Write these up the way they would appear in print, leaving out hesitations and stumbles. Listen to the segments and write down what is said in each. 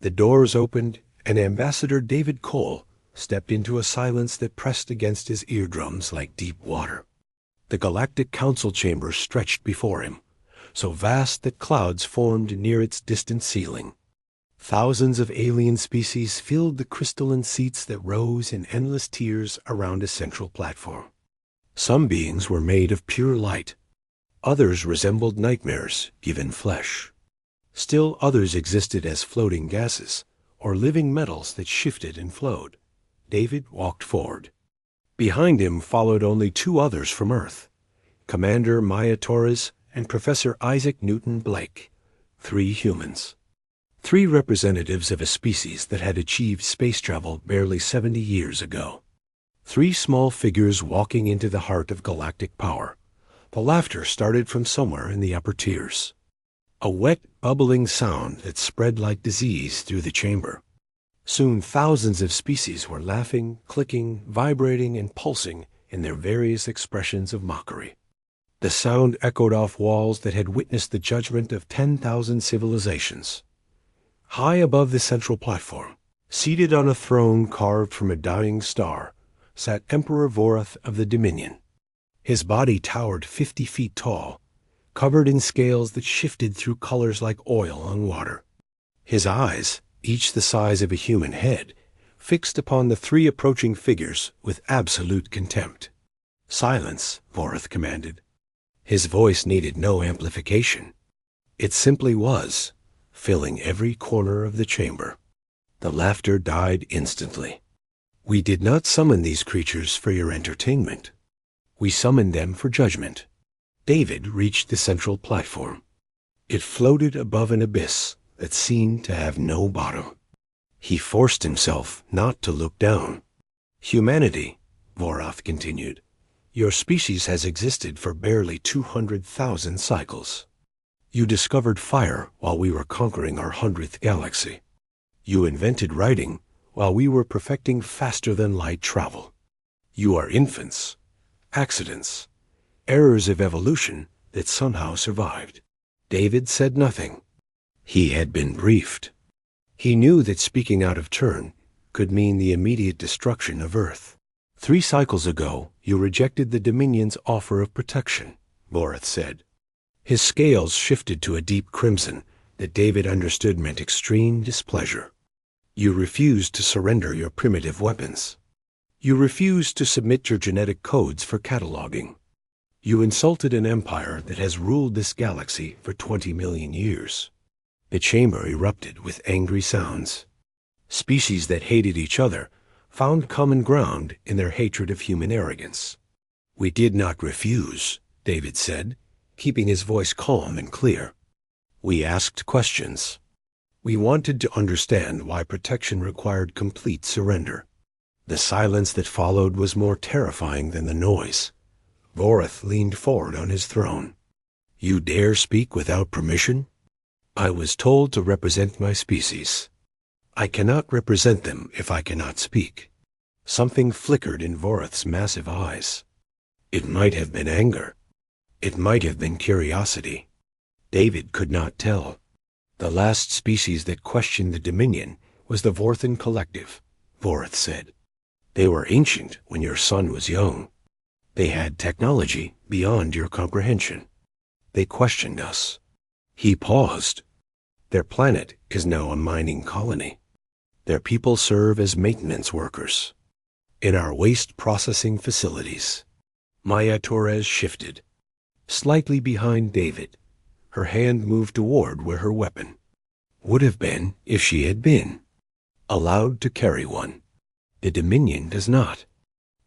The doors opened, and Ambassador David Cole stepped into a silence that pressed against his eardrums like deep water. The Galactic Council chamber stretched before him, so vast that clouds formed near its distant ceiling. Thousands of alien species filled the crystalline seats that rose in endless tiers around a central platform. Some beings were made of pure light. Others resembled nightmares given flesh. Still others existed as floating gases, or living metals that shifted and flowed. David walked forward. Behind him followed only two others from Earth, Commander Maya Torres and Professor Isaac Newton Blake, 3 humans. 3 representatives of a species that had achieved space travel barely 70 years ago. 3 small figures walking into the heart of galactic power. The laughter started from somewhere in the upper tiers. A wet, bubbling sound that spread like disease through the chamber. Soon thousands of species were laughing, clicking, vibrating, and pulsing in their various expressions of mockery. The sound echoed off walls that had witnessed the judgment of 10,000 civilizations. High above the central platform, seated on a throne carved from a dying star, sat Emperor Vorath of the Dominion. His body towered 50 feet tall, covered in scales that shifted through colors like oil on water. His eyes, each the size of a human head, fixed upon the 3 approaching figures with absolute contempt. "Silence," Vorath commanded. His voice needed no amplification. It simply was, filling every corner of the chamber. The laughter died instantly. "We did not summon these creatures for your entertainment. We summoned them for judgment." David reached the central platform. It floated above an abyss that seemed to have no bottom. He forced himself not to look down. "Humanity," Vorath continued, "your species has existed for barely 200,000 cycles. You discovered fire while we were conquering our 100th galaxy. You invented writing while we were perfecting faster-than-light travel. You are infants, accidents, errors of evolution that somehow survived." David said nothing. He had been briefed. He knew that speaking out of turn could mean the immediate destruction of Earth. 3 cycles ago, you rejected the Dominion's offer of protection," Vorath said. His scales shifted to a deep crimson that David understood meant extreme displeasure. "You refused to surrender your primitive weapons. You refused to submit your genetic codes for cataloging. You insulted an empire that has ruled this galaxy for 20 million years. The chamber erupted with angry sounds. Species that hated each other found common ground in their hatred of human arrogance. "We did not refuse," David said, keeping his voice calm and clear. "We asked questions. We wanted to understand why protection required complete surrender." The silence that followed was more terrifying than the noise. Vorath leaned forward on his throne. "You dare speak without permission? I was told to represent my species. I cannot represent them if I cannot speak." Something flickered in Vorath's massive eyes. It might have been anger. It might have been curiosity. David could not tell. "The last species that questioned the Dominion was the Vorthan Collective," Vorath said. "They were ancient when your son was young. They had technology beyond your comprehension. They questioned us." He paused. "Their planet is now a mining colony. Their people serve as maintenance workers in our waste processing facilities." Maya Torres shifted. Slightly behind David, her hand moved toward where her weapon would have been if she had been allowed to carry one. "The Dominion does not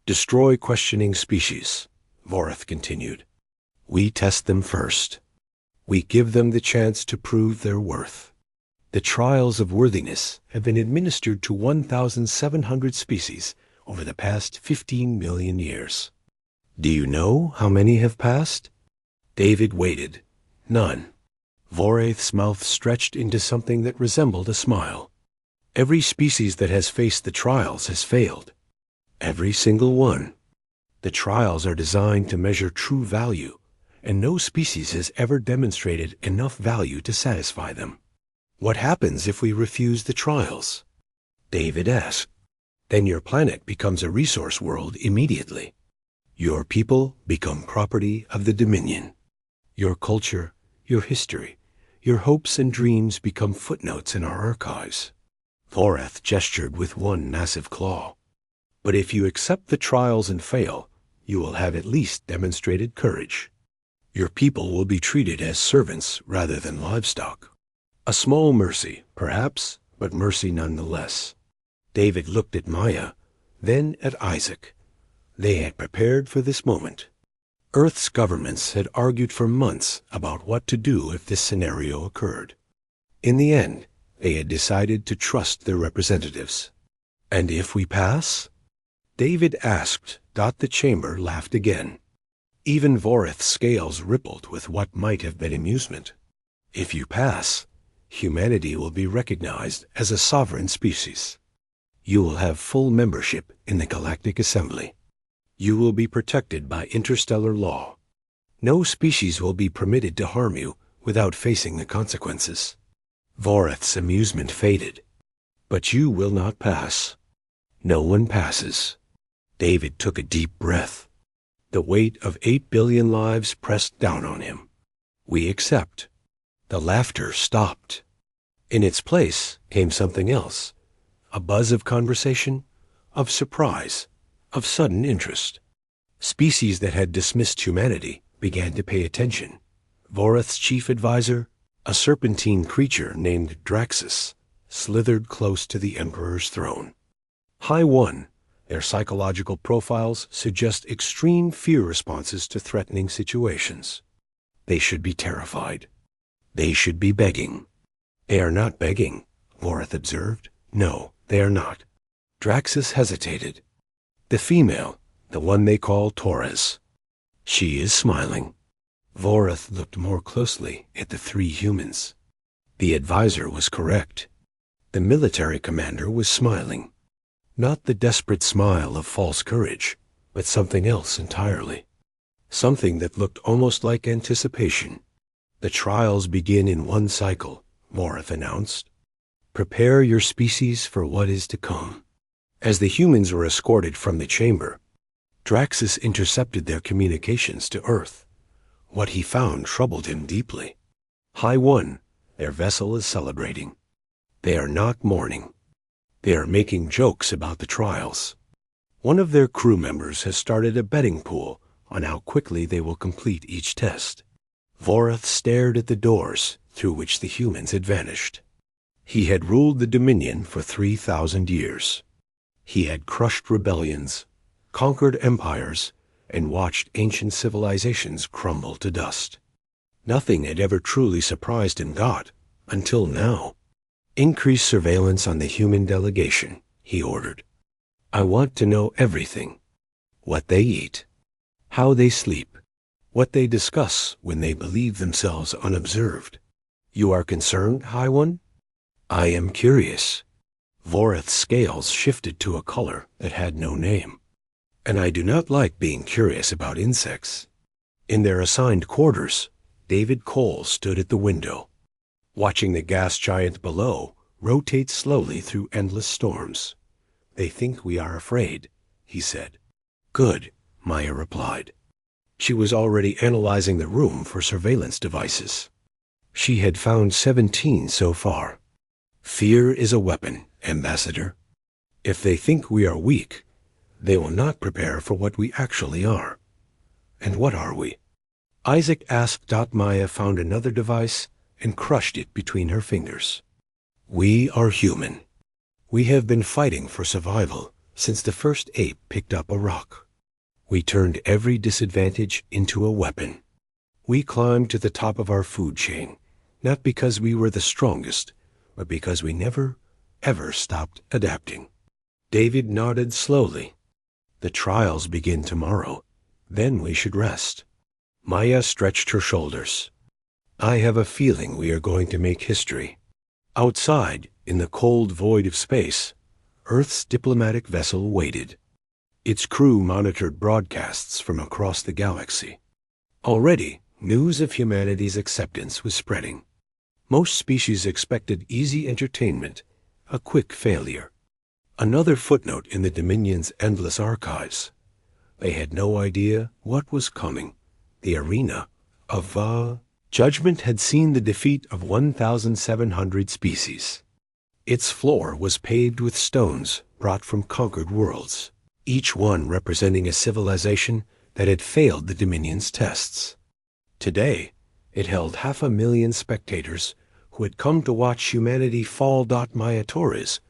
destroy questioning species," Vorath continued. "We test them first. We give them the chance to prove their worth. The trials of worthiness have been administered to 1,700 species over the past 15 million years. Do you know how many have passed?" David waited. "None." Vorath's mouth stretched into something that resembled a smile. "Every species that has faced the trials has failed. Every single one. The trials are designed to measure true value, and no species has ever demonstrated enough value to satisfy them. What happens if we refuse the trials? David asked. Then your planet becomes a resource world immediately. Your people become property of the Dominion. Your culture, your history, your hopes and dreams become footnotes in our archives. Voreth gestured with one massive claw. But if you accept the trials and fail, you will have at least demonstrated courage. Your people will be treated as servants rather than livestock. A small mercy, perhaps, but mercy nonetheless. David looked at Maya, then at Isaac. They had prepared for this moment. Earth's governments had argued for months about what to do if this scenario occurred. In the end, they had decided to trust their representatives. And if we pass? David asked. The chamber laughed again. Even Voreth's scales rippled with what might have been amusement. If you pass, humanity will be recognized as a sovereign species. You will have full membership in the Galactic Assembly. You will be protected by interstellar law. No species will be permitted to harm you without facing the consequences. Voreth's amusement faded. But you will not pass. No one passes. David took a deep breath. The weight of 8 billion lives pressed down on him. We accept. The laughter stopped. In its place came something else. A buzz of conversation, of surprise, of sudden interest. Species that had dismissed humanity began to pay attention. Voreth's chief advisor, a serpentine creature named Draxus, slithered close to the Emperor's throne. High One, their psychological profiles suggest extreme fear responses to threatening situations. They should be terrified. They should be begging. They are not begging, Voreth observed. No, they are not. Draxus hesitated. The female, the one they call Torres. She is smiling. Voreth looked more closely at the 3 humans. The advisor was correct. The military commander was smiling. Not the desperate smile of false courage, but something else entirely. Something that looked almost like anticipation. The trials begin in one cycle, Voreth announced. Prepare your species for what is to come. As the humans were escorted from the chamber, Draxus intercepted their communications to Earth. What he found troubled him deeply. High One, their vessel is celebrating. They are not mourning. They are making jokes about the trials. One of their crew members has started a betting pool on how quickly they will complete each test. Voreth stared at the doors through which the humans had vanished. He had ruled the Dominion for 3,000 years. He had crushed rebellions, conquered empires, and watched ancient civilizations crumble to dust. Nothing had ever truly surprised him until now. Increase surveillance on the human delegation, he ordered. I want to know everything. What they eat, how they sleep, what they discuss when they believe themselves unobserved. You are concerned, High One? I am curious. Voreth's scales shifted to a color that had no name. And I do not like being curious about insects. In their assigned quarters, David Cole stood at the window, watching the gas giant below rotate slowly through endless storms. They think we are afraid, he said. Good, Maya replied. She was already analyzing the room for surveillance devices. She had found 17 so far. Fear is a weapon, Ambassador. If they think we are weak, they will not prepare for what we actually are. And what are we? Isaac asked. Maya found another device and crushed it between her fingers. We are human. We have been fighting for survival since the first ape picked up a rock. We turned every disadvantage into a weapon. We climbed to the top of our food chain, not because we were the strongest, but because we never, ever stopped adapting. David nodded slowly. The trials begin tomorrow. Then we should rest. Maya stretched her shoulders. I have a feeling we are going to make history. Outside, in the cold void of space, Earth's diplomatic vessel waited. Its crew monitored broadcasts from across the galaxy. Already, news of humanity's acceptance was spreading. Most species expected easy entertainment, a quick failure. Another footnote in the Dominion's endless archives. They had no idea what was coming. The arena of judgment had seen the defeat of 1,700 species. Its floor was paved with stones brought from conquered worlds, each one representing a civilization that had failed the Dominion's tests. Today, it held 500,000 spectators who had come to watch humanity fall. Maya Torres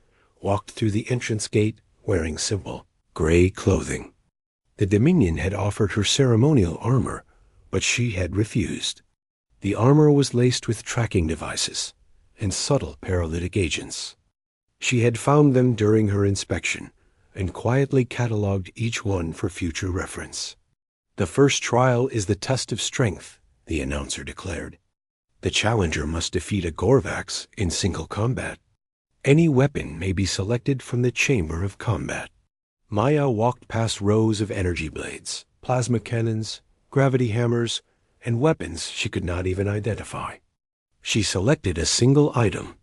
walked through the entrance gate wearing simple, gray clothing. The Dominion had offered her ceremonial armor, but she had refused. The armor was laced with tracking devices and subtle paralytic agents. She had found them during her inspection and quietly cataloged each one for future reference. "The first trial is the test of strength," the announcer declared. "The challenger must defeat a Gorvax in single combat. Any weapon may be selected from the chamber of combat." Maya walked past rows of energy blades, plasma cannons, gravity hammers, and weapons she could not even identify. She selected a single item,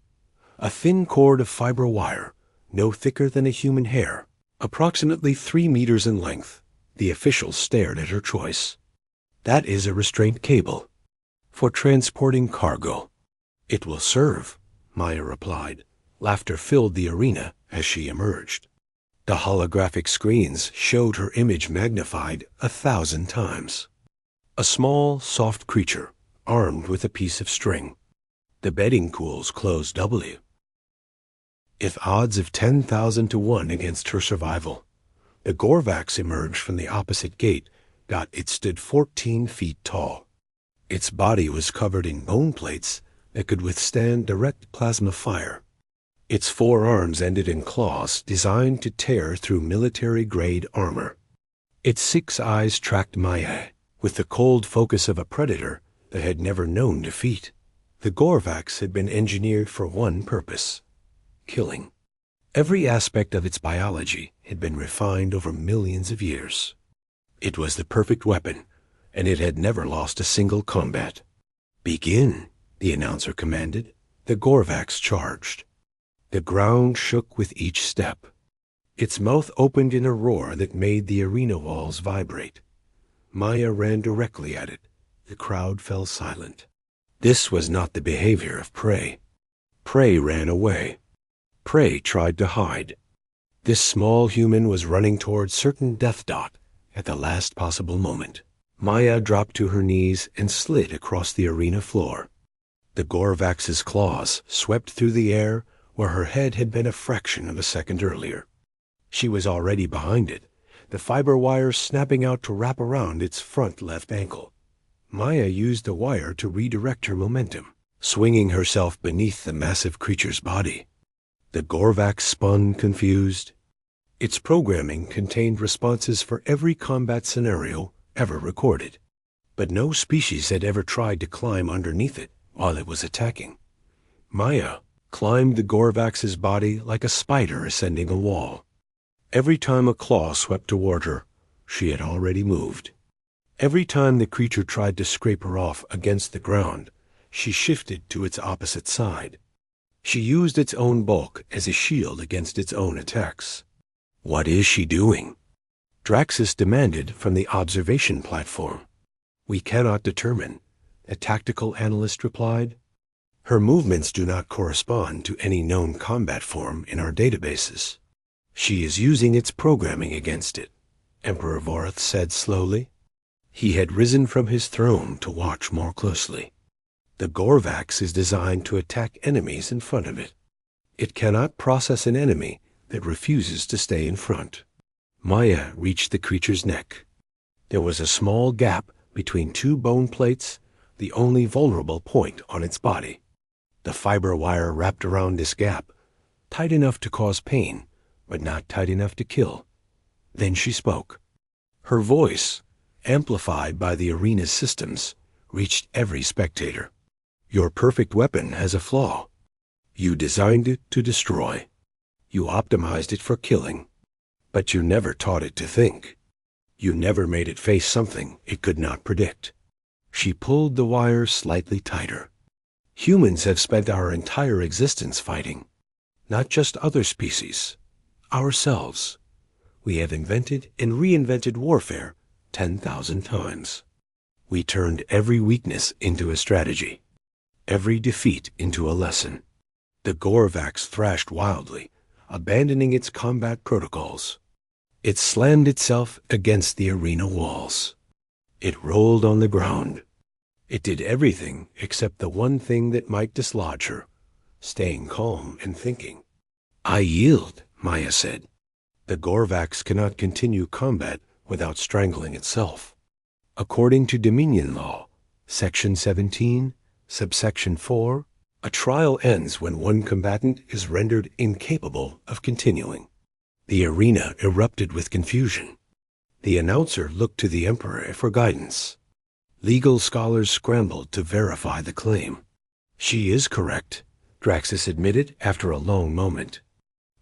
a thin cord of fiber wire, no thicker than a human hair, approximately 3 meters in length. The officials stared at her choice. "That is a restraint cable for transporting cargo." "It will serve," Maya replied. Laughter filled the arena as she emerged. The holographic screens showed her image magnified 1,000 times. A small, soft creature, armed with a piece of string. The bedding pools closed doubly, with odds of 10,000 to 1 against her survival. The Gorvax emerged from the opposite gate. It stood 14 feet tall. Its body was covered in bone plates that could withstand direct plasma fire. Its 4 arms ended in claws designed to tear through military-grade armor. Its 6 eyes tracked Maya with the cold focus of a predator that had never known defeat. The Gorvax had been engineered for one purpose: killing. Every aspect of its biology had been refined over millions of years. It was the perfect weapon, and it had never lost a single combat. "Begin," the announcer commanded. The Gorvax charged. The ground shook with each step. Its mouth opened in a roar that made the arena walls vibrate. Maya ran directly at it. The crowd fell silent. This was not the behavior of prey. Prey ran away. Prey tried to hide. This small human was running toward certain death at the last possible moment. Maya dropped to her knees and slid across the arena floor. The Gorvax's claws swept through the air where her head had been a fraction of a second earlier. She was already behind it, the fiber wire snapping out to wrap around its front left ankle. Maya used the wire to redirect her momentum, swinging herself beneath the massive creature's body. The Gorvax spun, confused. Its programming contained responses for every combat scenario ever recorded, but no species had ever tried to climb underneath it while it was attacking. Maya climbed the Gorvax's body like a spider ascending a wall. Every time a claw swept toward her, she had already moved. Every time the creature tried to scrape her off against the ground, she shifted to its opposite side. She used its own bulk as a shield against its own attacks. "What is she doing?" Draxus demanded from the observation platform. "We cannot determine," a tactical analyst replied. "Her movements do not correspond to any known combat form in our databases. She is using its programming against it," Emperor Vorath said slowly. He had risen from his throne to watch more closely. "The Gorvax is designed to attack enemies in front of it. It cannot process an enemy that refuses to stay in front." Maya reached the creature's neck. There was a small gap between 2 bone plates, the only vulnerable point on its body. The fiber wire wrapped around this gap, tight enough to cause pain, but not tight enough to kill. Then she spoke. Her voice, amplified by the arena's systems, reached every spectator. "Your perfect weapon has a flaw. You designed it to destroy. You optimized it for killing. But you never taught it to think. You never made it face something it could not predict." She pulled the wire slightly tighter. Humans have spent our entire existence fighting, not just other species, ourselves. We have invented and reinvented warfare 10,000 times. We turned every weakness into a strategy, every defeat into a lesson. The Gorvax thrashed wildly, abandoning its combat protocols. It slammed itself against the arena walls. It rolled on the ground. It did everything except the one thing that might dislodge her, staying calm and thinking. "I yield," Maya said. The Gorvax cannot continue combat without strangling itself. According to Dominion law, Section 17, subsection 4, a trial ends when one combatant is rendered incapable of continuing. The arena erupted with confusion. The announcer looked to the Emperor for guidance. Legal scholars scrambled to verify the claim. "She is correct," Draxus admitted after a long moment.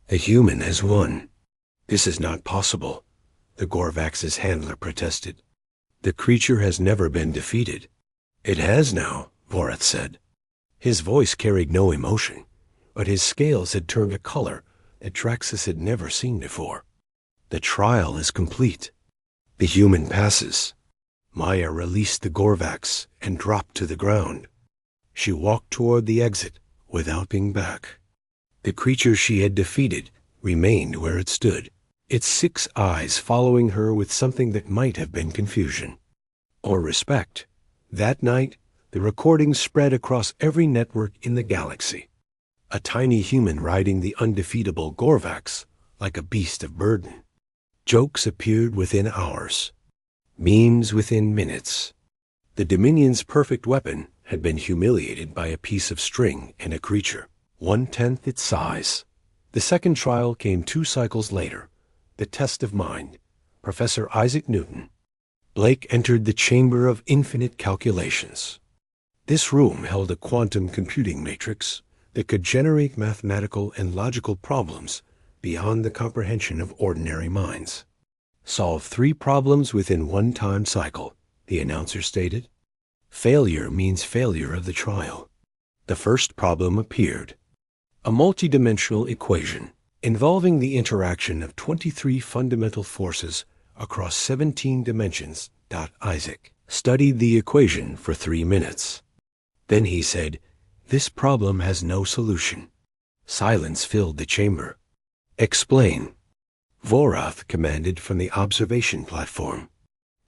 "The human has won." "This is not possible," the Gorvax's handler protested. "The creature has never been defeated." "It has now," Vorath said. His voice carried no emotion, but his scales had turned a color that Draxus had never seen before. "The trial is complete. The human passes." Maya released the Gorvax and dropped to the ground. She walked toward the exit without looking back. The creature she had defeated remained where it stood, its 6 eyes following her with something that might have been confusion or respect. That night, the recordings spread across every network in the galaxy. A tiny human riding the undefeatable Gorvax like a beast of burden. Jokes appeared within hours. Memes within minutes. The Dominion's perfect weapon had been humiliated by a piece of string and a creature 1/10 its size. The second trial came 2 cycles later. The test of mind. Professor Isaac Newton. Blake entered the chamber of infinite calculations. This room held a quantum computing matrix that could generate mathematical and logical problems beyond the comprehension of ordinary minds. "Solve 3 problems within 1 time cycle," the announcer stated. Failure means failure of the trial. The first problem appeared. A multidimensional equation involving the interaction of 23 fundamental forces across 17 dimensions. Isaac studied the equation for 3 minutes. Then he said, "This problem has no solution." Silence filled the chamber. "Explain." Vorath commanded from the observation platform.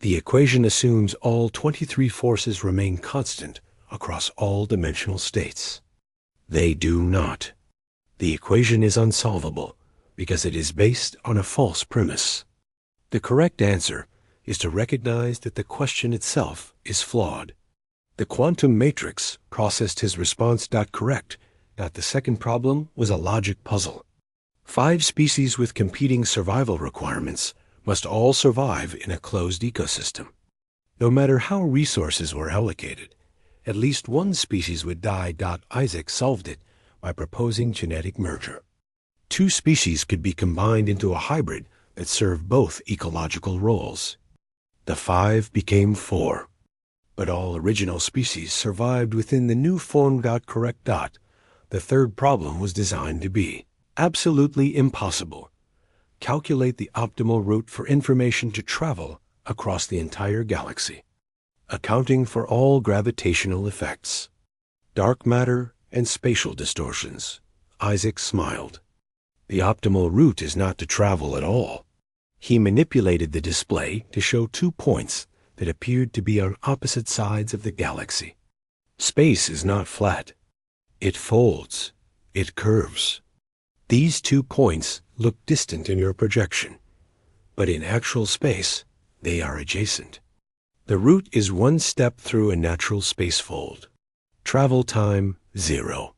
"The equation assumes all 23 forces remain constant across all dimensional states. They do not. The equation is unsolvable because it is based on a false premise. The correct answer is to recognize that the question itself is flawed." The quantum matrix processed his response. Correct. The second problem was a logic puzzle. 5 species with competing survival requirements must all survive in a closed ecosystem. No matter how resources were allocated, at least one species would die. Isaac solved it by proposing genetic merger. 2 species could be combined into a hybrid that served both ecological roles. The 5 became 4. But all original species survived within the new form. Correct. The third problem was designed to be absolutely impossible. Calculate the optimal route for information to travel across the entire galaxy, accounting for all gravitational effects, dark matter, and spatial distortions. Isaac smiled. The optimal route is not to travel at all. He manipulated the display to show 2 points that appeared to be on opposite sides of the galaxy. Space is not flat. It folds. It curves. These 2 points look distant in your projection, but in actual space, they are adjacent. The route is 1 step through a natural spacefold. Travel time, 0.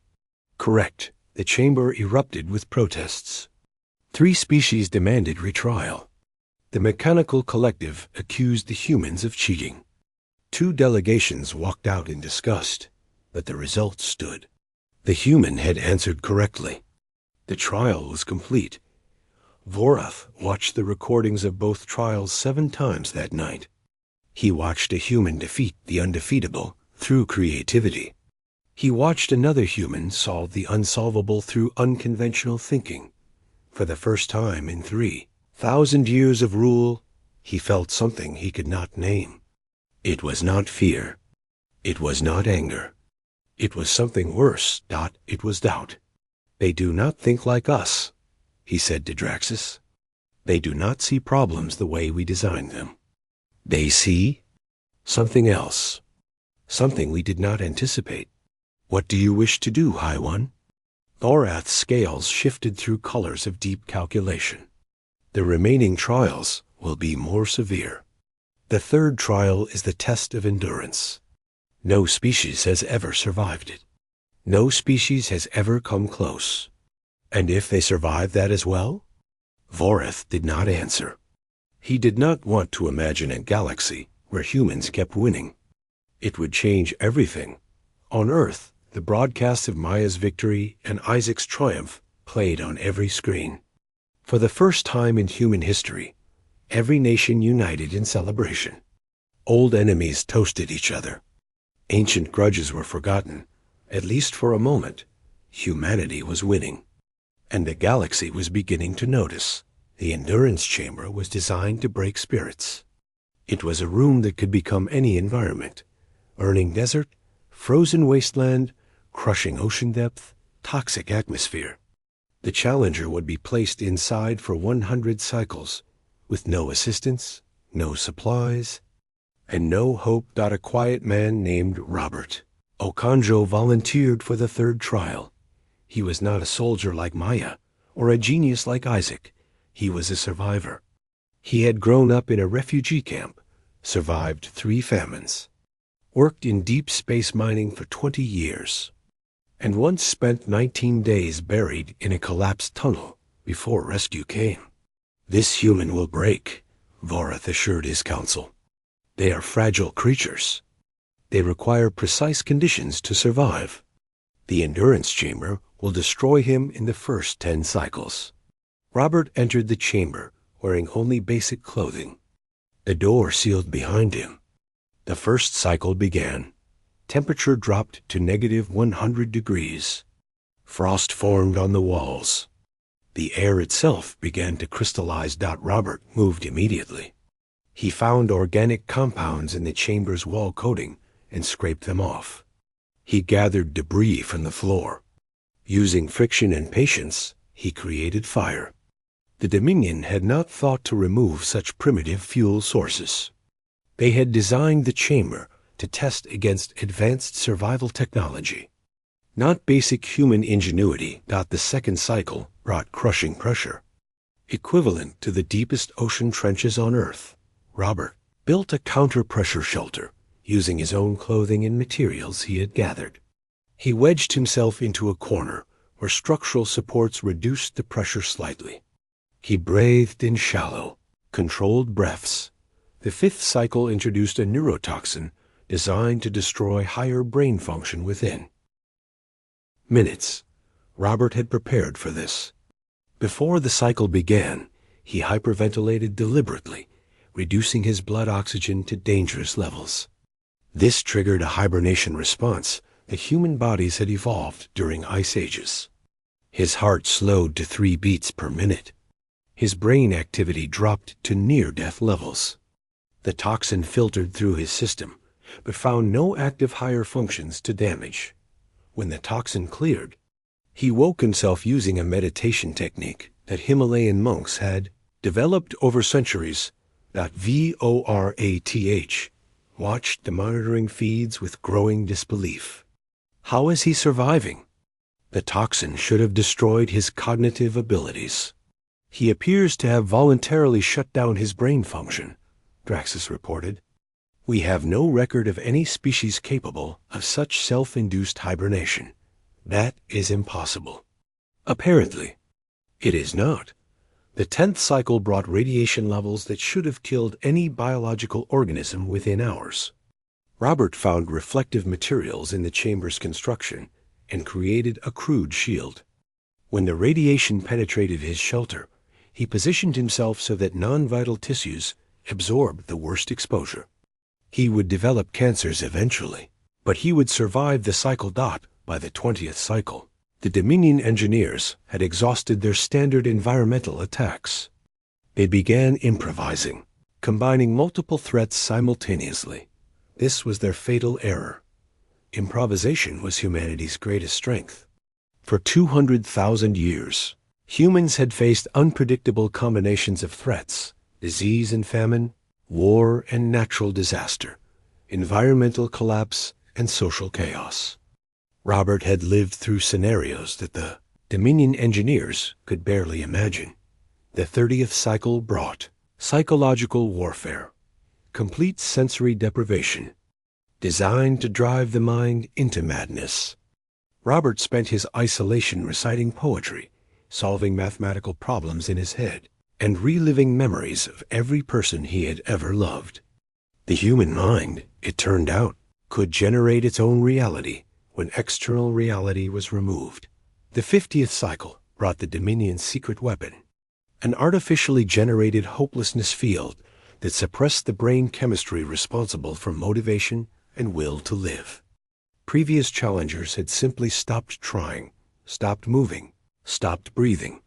Correct. The chamber erupted with protests. 3 species demanded retrial. The mechanical collective accused the humans of cheating. 2 delegations walked out in disgust, but the results stood. The human had answered correctly. The trial was complete. Vorath watched the recordings of both trials 7 times that night. He watched a human defeat the undefeatable through creativity. He watched another human solve the unsolvable through unconventional thinking. For the first time in 3,000 years of rule, he felt something he could not name. It was not fear. It was not anger. It was something worse. It was doubt. They do not think like us, he said to Draxus. They do not see problems the way we designed them. They see something else, something we did not anticipate. What do you wish to do, High One? Thorath's scales shifted through colors of deep calculation. The remaining trials will be more severe. The third trial is the test of endurance. No species has ever survived it. No species has ever come close. And if they survive that as well? Vorath did not answer. He did not want to imagine a galaxy where humans kept winning. It would change everything. On Earth, the broadcasts of Maya's victory and Isaac's triumph played on every screen. For the first time in human history, every nation united in celebration. Old enemies toasted each other. Ancient grudges were forgotten. At least for a moment, humanity was winning. And the galaxy was beginning to notice. The endurance chamber was designed to break spirits. It was a room that could become any environment. Burning desert, frozen wasteland, crushing ocean depth, toxic atmosphere. The Challenger would be placed inside for 100 cycles, with no assistance, no supplies, and no hope. A quiet man named Robert Okonjo volunteered for the third trial. He was not a soldier like Maya, or a genius like Isaac. He was a survivor. He had grown up in a refugee camp, survived 3 famines, worked in deep space mining for 20 years, and once spent 19 days buried in a collapsed tunnel before rescue came. This human will break, Vorath assured his council. They are fragile creatures. They require precise conditions to survive. The endurance chamber will destroy him in the first 10 cycles. Robert entered the chamber wearing only basic clothing. The door sealed behind him. The first cycle began. Temperature dropped to -100 degrees. Frost formed on the walls. The air itself began to crystallize. Robert moved immediately. He found organic compounds in the chamber's wall coating and scraped them off. He gathered debris from the floor. Using friction and patience, he created fire. The Dominion had not thought to remove such primitive fuel sources. They had designed the chamber to test against advanced survival technology, not basic human ingenuity. The second cycle brought crushing pressure, equivalent to the deepest ocean trenches on Earth. Robert built a counter-pressure shelter using his own clothing and materials he had gathered. He wedged himself into a corner where structural supports reduced the pressure slightly. He breathed in shallow, controlled breaths. The 5th cycle introduced a neurotoxin designed to destroy higher brain function within. Minutes. Robert had prepared for this. Before the cycle began, he hyperventilated deliberately, reducing his blood oxygen to dangerous levels. This triggered a hibernation response that human bodies had evolved during ice ages. His heart slowed to 3 beats per minute. His brain activity dropped to near-death levels. The toxin filtered through his system, but found no active higher functions to damage. When the toxin cleared, he woke himself using a meditation technique that Himalayan monks had developed over centuries. Vorath watched the monitoring feeds with growing disbelief. How is he surviving? The toxin should have destroyed his cognitive abilities. He appears to have voluntarily shut down his brain function, Draxus reported. We have no record of any species capable of such self-induced hibernation. That is impossible. Apparently, it is not. The 10th cycle brought radiation levels that should have killed any biological organism within hours. Robert found reflective materials in the chamber's construction and created a crude shield. When the radiation penetrated his shelter, he positioned himself so that non-vital tissues absorbed the worst exposure. He would develop cancers eventually, but he would survive the cycle. By the 20th cycle, the Dominion engineers had exhausted their standard environmental attacks. They began improvising, combining multiple threats simultaneously. This was their fatal error. Improvisation was humanity's greatest strength. For 200,000 years, humans had faced unpredictable combinations of threats: disease and famine, war and natural disaster, environmental collapse, and social chaos. Robert had lived through scenarios that the Dominion engineers could barely imagine. The 30th cycle brought psychological warfare, complete sensory deprivation, designed to drive the mind into madness. Robert spent his isolation reciting poetry, solving mathematical problems in his head, and reliving memories of every person he had ever loved. The human mind, it turned out, could generate its own reality when external reality was removed. The 50th cycle brought the Dominion's secret weapon, an artificially generated hopelessness field that suppressed the brain chemistry responsible for motivation and will to live. Previous challengers had simply stopped trying, stopped moving, stopped breathing.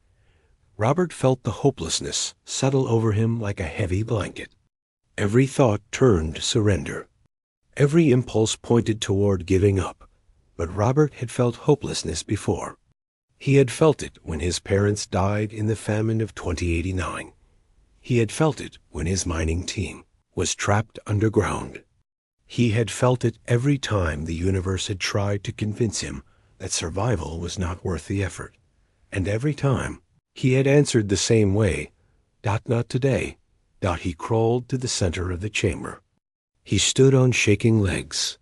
Robert felt the hopelessness settle over him like a heavy blanket. Every thought turned to surrender. Every impulse pointed toward giving up. But Robert had felt hopelessness before. He had felt it when his parents died in the famine of 2089. He had felt it when his mining team was trapped underground. He had felt it every time the universe had tried to convince him that survival was not worth the effort. And every time he had answered the same way, not today. He crawled to the center of the chamber. He stood on shaking legs.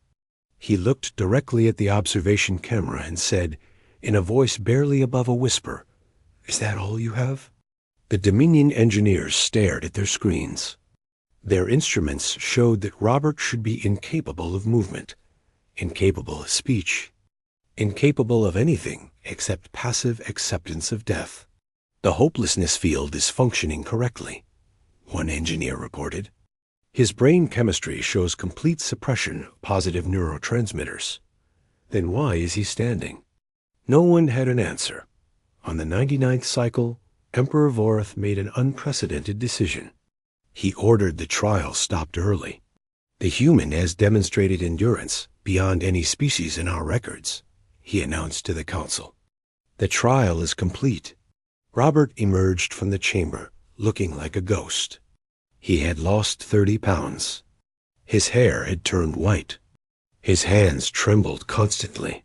He looked directly at the observation camera and said, in a voice barely above a whisper, "Is that all you have?" The Dominion engineers stared at their screens. Their instruments showed that Robert should be incapable of movement, incapable of speech, incapable of anything except passive acceptance of death. "The hopelessness field is functioning correctly," one engineer reported. "His brain chemistry shows complete suppression of positive neurotransmitters." Then why is he standing? No one had an answer. On the 99th cycle, Emperor Vorith made an unprecedented decision. He ordered the trial stopped early. "The human has demonstrated endurance beyond any species in our records," he announced to the council. "The trial is complete." Robert emerged from the chamber, looking like a ghost. He had lost 30 pounds. His hair had turned white. His hands trembled constantly.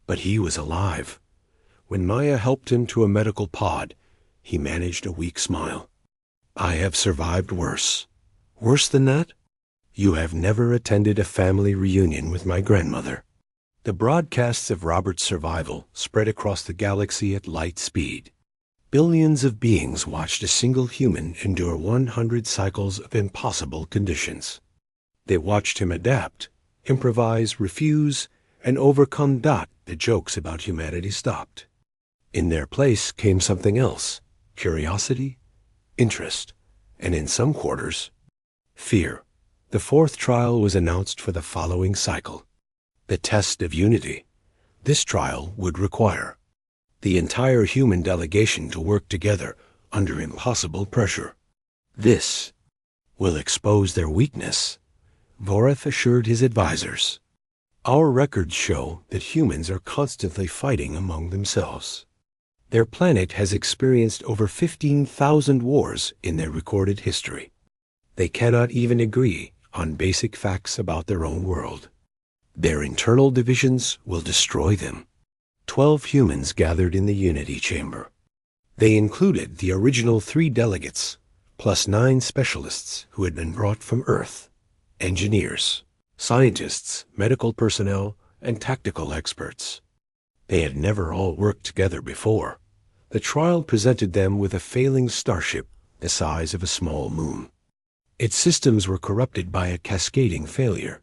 But he was alive. When Maya helped him to a medical pod, he managed a weak smile. "I have survived worse." "Worse than that?" "You have never attended a family reunion with my grandmother." The broadcasts of Robert's survival spread across the galaxy at light speed. Billions of beings watched a single human endure 100 cycles of impossible conditions. They watched him adapt, improvise, refuse, and overcome. The jokes about humanity stopped. In their place came something else: curiosity, interest, and in some quarters, fear. The 4th trial was announced for the following cycle. The test of unity. This trial would require the entire human delegation to work together under impossible pressure. "This will expose their weakness," Vorith assured his advisors. "Our records show that humans are constantly fighting among themselves. Their planet has experienced over 15,000 wars in their recorded history. They cannot even agree on basic facts about their own world. Their internal divisions will destroy them." 12 humans gathered in the Unity Chamber. They included the original 3 delegates, plus 9 specialists who had been brought from Earth: engineers, scientists, medical personnel, and tactical experts. They had never all worked together before. The trial presented them with a failing starship the size of a small moon. Its systems were corrupted by a cascading failure.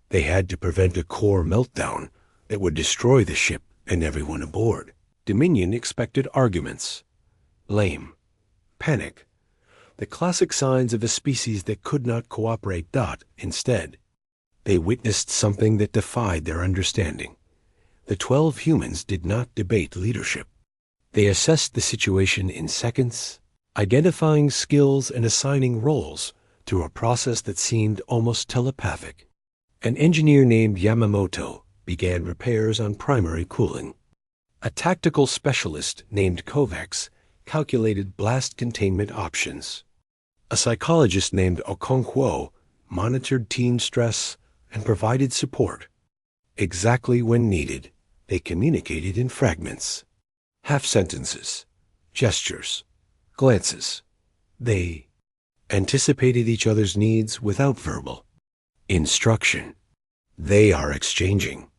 They had to prevent a core meltdown that would destroy the ship and everyone aboard. Dominion expected arguments, blame, panic, the classic signs of a species that could not cooperate. Instead, they witnessed something that defied their understanding. The 12 humans did not debate leadership. They assessed the situation in seconds, identifying skills and assigning roles through a process that seemed almost telepathic. An engineer named Yamamoto began repairs on primary cooling. A tactical specialist named Kovacs calculated blast containment options. A psychologist named Okonkwo monitored teen stress and provided support. Exactly when needed, they communicated in fragments, half-sentences, gestures, glances. They anticipated each other's needs without verbal instruction. They are exchanging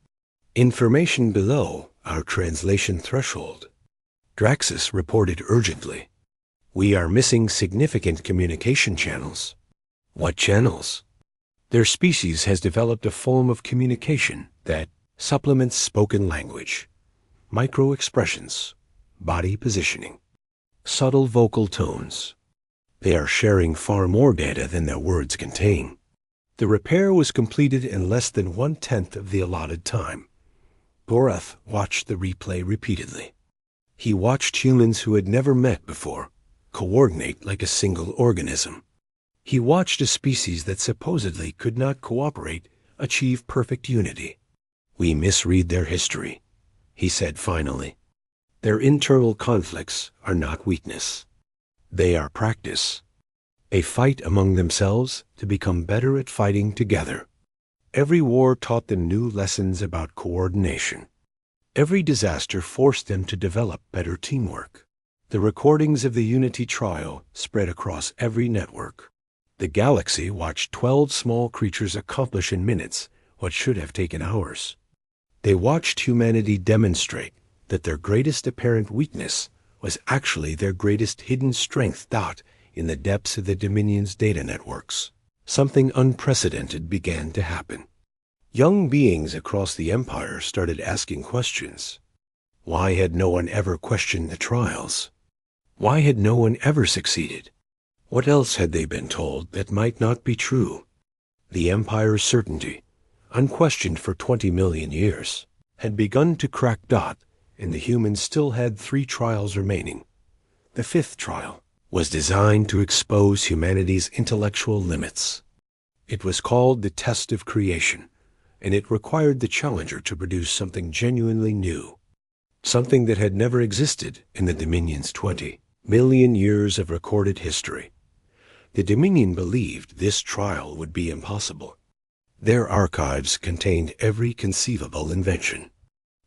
information below our translation threshold. Draxus reported urgently. We are missing significant communication channels. What channels? Their species has developed a form of communication that supplements spoken language, micro-expressions, body positioning, subtle vocal tones. They are sharing far more data than their words contain. The repair was completed in less than 1/10 of the allotted time. Borath watched the replay repeatedly. He watched humans who had never met before coordinate like a single organism. He watched a species that supposedly could not cooperate achieve perfect unity. We misread their history, he said finally. Their internal conflicts are not weakness. They are practice. A fight among themselves to become better at fighting together. Every war taught them new lessons about coordination. Every disaster forced them to develop better teamwork. The recordings of the Unity trial spread across every network. The galaxy watched 12 small creatures accomplish in minutes what should have taken hours. They watched humanity demonstrate that their greatest apparent weakness was actually their greatest hidden strength in the depths of the Dominion's data networks. Something unprecedented began to happen. Young beings across the Empire started asking questions. Why had no one ever questioned the trials? Why had no one ever succeeded? What else had they been told that might not be true? The Empire's certainty, unquestioned for 20 million years, had begun to crack, and the humans still had 3 trials remaining. The 5th trial was designed to expose humanity's intellectual limits. It was called the Test of Creation, and it required the challenger to produce something genuinely new, something that had never existed in the Dominion's 20 million years of recorded history. The Dominion believed this trial would be impossible. Their archives contained every conceivable invention.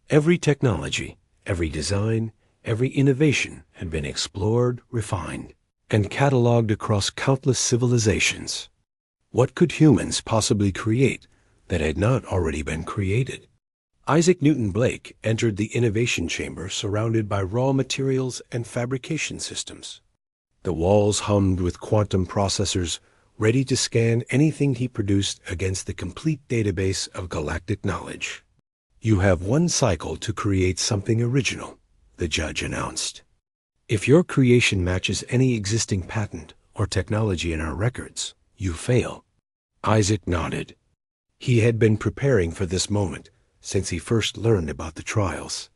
Every technology, every design, every innovation had been explored, refined, and cataloged across countless civilizations. What could humans possibly create that had not already been created? Isaac Newton Blake entered the innovation chamber surrounded by raw materials and fabrication systems. The walls hummed with quantum processors ready to scan anything he produced against the complete database of galactic knowledge. You have 1 cycle to create something original, the judge announced. If your creation matches any existing patent or technology in our records, you fail. Isaac nodded. He had been preparing for this moment since he first learned about the trials.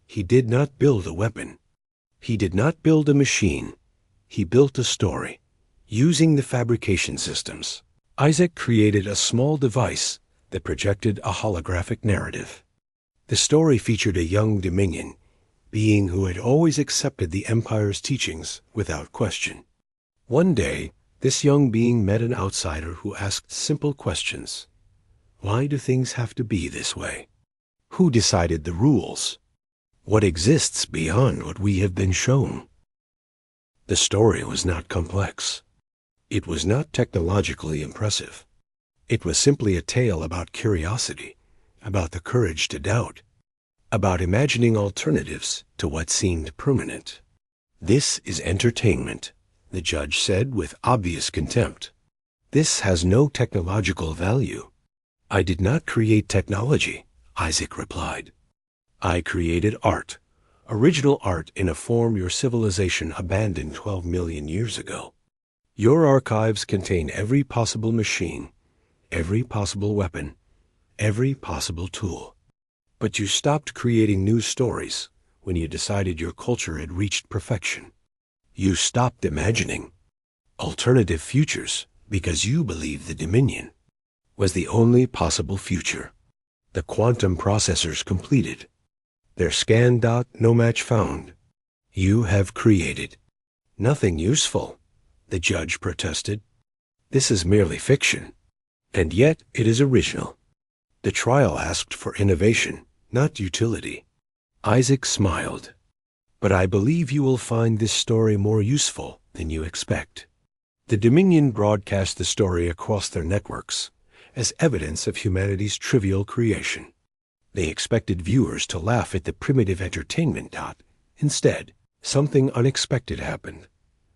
He did not build a weapon. He did not build a machine. He built a story. Using the fabrication systems, Isaac created a small device that projected a holographic narrative. The story featured a young Dominion, being who had always accepted the Empire's teachings without question. One day, this young being met an outsider who asked simple questions. Why do things have to be this way? Who decided the rules? What exists beyond what we have been shown? The story was not complex. It was not technologically impressive. It was simply a tale about curiosity, about the courage to doubt, about imagining alternatives to what seemed permanent. This is entertainment, the judge said with obvious contempt. This has no technological value. I did not create technology, Isaac replied. I created art, original art in a form your civilization abandoned 12 million years ago. Your archives contain every possible machine, every possible weapon, every possible tool. But you stopped creating new stories when you decided your culture had reached perfection. You stopped imagining alternative futures because you believed the Dominion was the only possible future. The quantum processors completed. Their scan dot no match found. You have created nothing useful, the judge protested. This is merely fiction, and yet it is original. The trial asked for innovation, not utility. Isaac smiled. But I believe you will find this story more useful than you expect. The Dominion broadcast the story across their networks as evidence of humanity's trivial creation. They expected viewers to laugh at the primitive entertainment dot. Instead, something unexpected happened.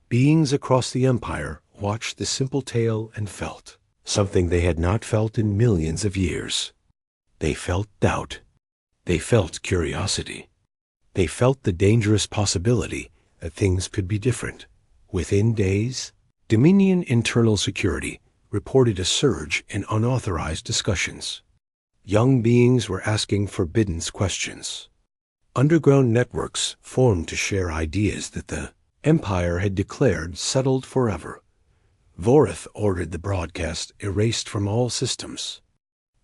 Beings across the Empire watched the simple tale and felt something they had not felt in millions of years. They felt doubt. They felt curiosity. They felt the dangerous possibility that things could be different. Within days, Dominion Internal Security reported a surge in unauthorized discussions. Young beings were asking forbidden questions. Underground networks formed to share ideas that the Empire had declared settled forever. Vorith ordered the broadcast erased from all systems.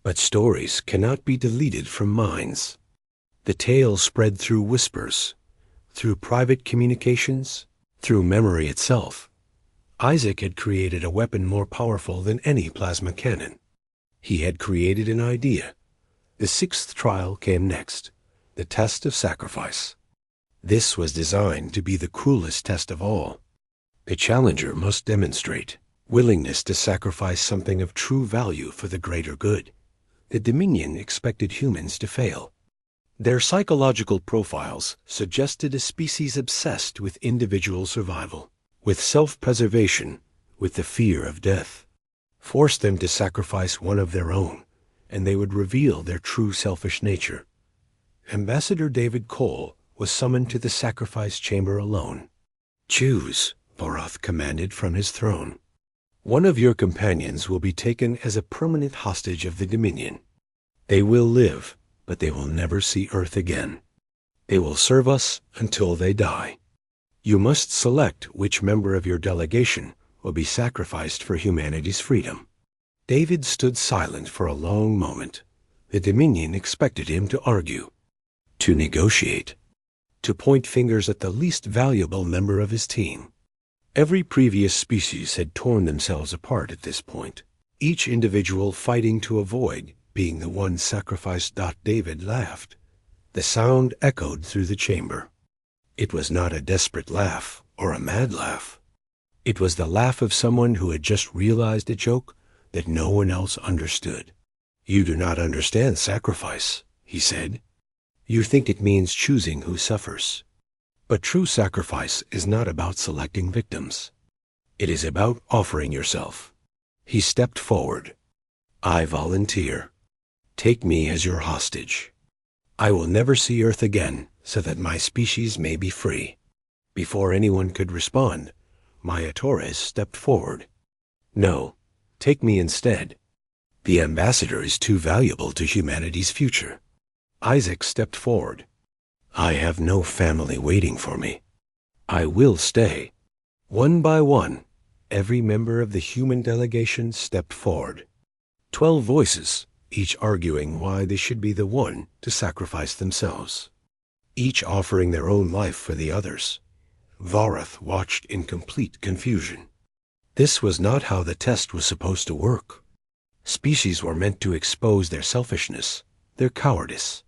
But stories cannot be deleted from minds. The tale spread through whispers, through private communications, through memory itself. Isaac had created a weapon more powerful than any plasma cannon. He had created an idea. The sixth trial came next, the test of sacrifice. This was designed to be the cruelest test of all. The challenger must demonstrate willingness to sacrifice something of true value for the greater good. The Dominion expected humans to fail. Their psychological profiles suggested a species obsessed with individual survival, with self-preservation, with the fear of death. Force them to sacrifice one of their own, and they would reveal their true selfish nature. Ambassador David Cole was summoned to the sacrifice chamber alone. Choose, Vorath commanded from his throne. One of your companions will be taken as a permanent hostage of the Dominion. They will live, but they will never see Earth again. They will serve us until they die. You must select which member of your delegation will be sacrificed for humanity's freedom. David stood silent for a long moment. The Dominion expected him to argue, to negotiate, to point fingers at the least valuable member of his team. Every previous species had torn themselves apart at this point, each individual fighting to avoid being the one sacrificed. David laughed. The sound echoed through the chamber. It was not a desperate laugh or a mad laugh. It was the laugh of someone who had just realized a joke that no one else understood. You do not understand sacrifice, he said. You think it means choosing who suffers. But true sacrifice is not about selecting victims. It is about offering yourself. He stepped forward. I volunteer. Take me as your hostage. I will never see Earth again so that my species may be free. Before anyone could respond, Maya Torres stepped forward. No, take me instead. The ambassador is too valuable to humanity's future. Isaac stepped forward. I have no family waiting for me. I will stay. One by one, every member of the human delegation stepped forward. 12 voices, each arguing why they should be the one to sacrifice themselves, each offering their own life for the others. Vorath watched in complete confusion. This was not how the test was supposed to work. Species were meant to expose their selfishness, their cowardice,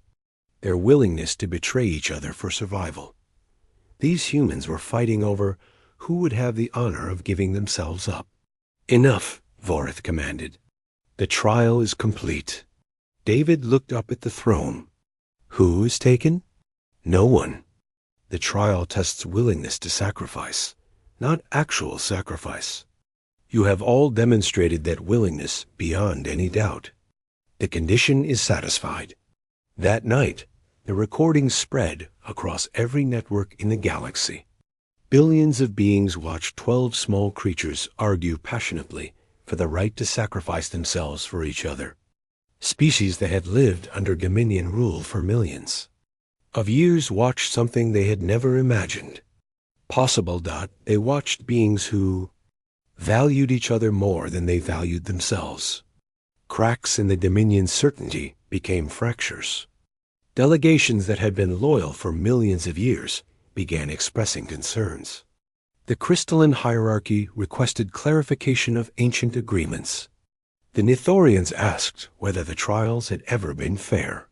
their willingness to betray each other for survival. These humans were fighting over who would have the honor of giving themselves up. Enough, Vorath commanded. The trial is complete. David looked up at the throne. Who is taken? No one. The trial tests willingness to sacrifice, not actual sacrifice. You have all demonstrated that willingness beyond any doubt. The condition is satisfied. That night, the recording spread across every network in the galaxy. Billions of beings watched 12 small creatures argue passionately for the right to sacrifice themselves for each other. Species that had lived under Dominion rule for millions of years watched something they had never imagined possible. They watched beings who valued each other more than they valued themselves. Cracks in the Dominion's certainty became fractures. Delegations that had been loyal for millions of years began expressing concerns. The crystalline hierarchy requested clarification of ancient agreements. The Nithorians asked whether the trials had ever been fair.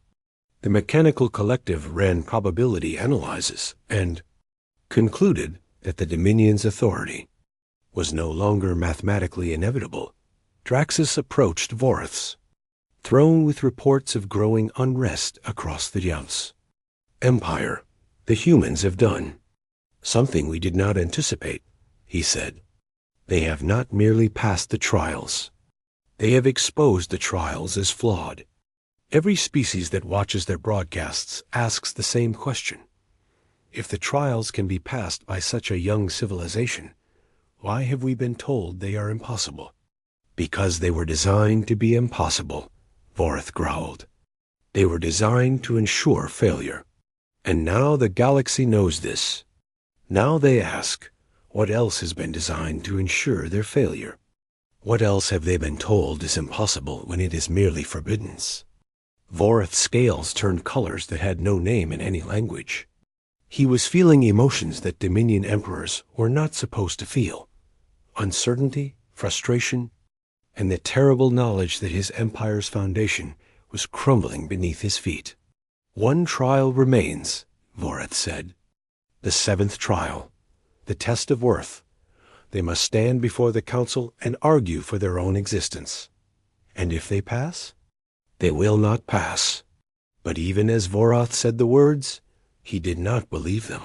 The mechanical collective ran probability analyses and concluded that the Dominion's authority was no longer mathematically inevitable. Draxus approached Vorith's throne with reports of growing unrest across the Yaus. Empire, the humans have done something we did not anticipate, he said. They have not merely passed the trials. They have exposed the trials as flawed. Every species that watches their broadcasts asks the same question. If the trials can be passed by such a young civilization, why have we been told they are impossible? Because they were designed to be impossible, Vorith growled. They were designed to ensure failure. And now the galaxy knows this. Now they ask, what else has been designed to ensure their failure? What else have they been told is impossible when it is merely forbidden? Vorith's scales turned colors that had no name in any language. He was feeling emotions that Dominion emperors were not supposed to feel. Uncertainty, frustration, and the terrible knowledge that his empire's foundation was crumbling beneath his feet. One trial remains, Vorith said. The seventh trial, the test of worth. They must stand before the council and argue for their own existence. And if they pass, they will not pass. But even as Vorith said the words, he did not believe them.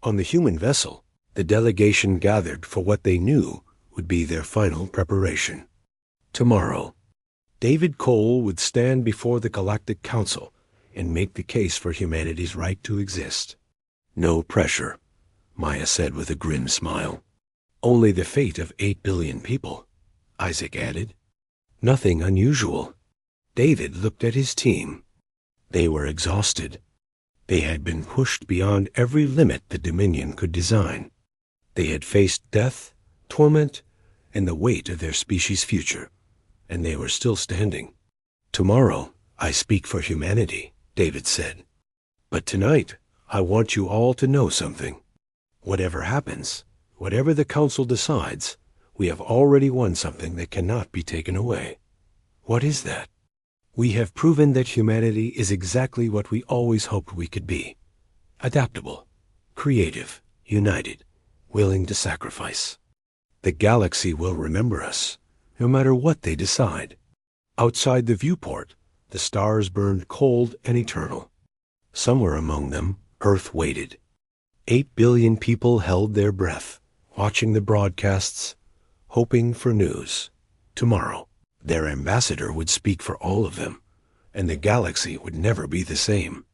On the human vessel, the delegation gathered for what they knew would be their final preparation. Tomorrow, David Cole would stand before the Galactic Council and make the case for humanity's right to exist. No pressure, Maya said with a grim smile. Only the fate of 8 billion people, Isaac added. Nothing unusual. David looked at his team. They were exhausted. They had been pushed beyond every limit the Dominion could design. They had faced death, torment, and the weight of their species' future, and they were still standing. Tomorrow, I speak for humanity, David said. But tonight, I want you all to know something. Whatever happens, whatever the Council decides, we have already won something that cannot be taken away. What is that? We have proven that humanity is exactly what we always hoped we could be. Adaptable, creative, united, willing to sacrifice. The galaxy will remember us, no matter what they decide. Outside the viewport, the stars burned cold and eternal. Somewhere among them, Earth waited. 8 billion people held their breath, watching the broadcasts, hoping for news. Tomorrow, their ambassador would speak for all of them, and the galaxy would never be the same.